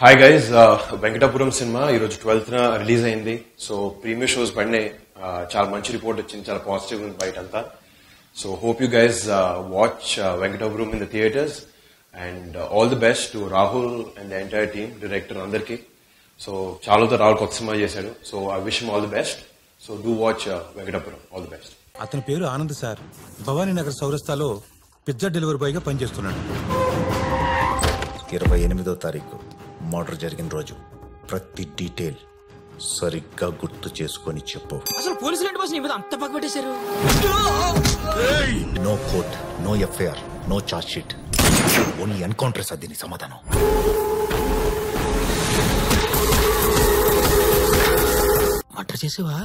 Hi guys, Venkatapuram cinema ఈరోజు 12th release అయింది. So premier shows పడినాయి. చాలా మంచి రిపోర్ట్ వచ్చింది, చాలా పాజిటివ్ ఉంది బయట అంతా. So hope you guys watch Venkatapuram in the theatres and all the best to Rahul and the entire team, director అందరికి. సో చాలా రాహుల్ కొత్త సినిమా చేశాడు. So I wish him all the best. So do watch Venkatapuram. All the best. అతని పేరు Anand sir. Bhavaninagar చౌరస్తాలో pizza delivery boy గా పనిచేస్తున్నాడు. 28వ తారీఖు మర్డర్ జరిగిన రోజు ప్రతి డీటెయిల్ సరిగ్గా గుర్తు చేసుకొని చెప్పు. అసలు పోలీసులు ఏంటి బాస్ నీ మీద అంత పగబట్టేశారు? No court, no FIR, no charge sheet, only encounter. Sir దీని సమాధానం మర్డర్ చేసేవా?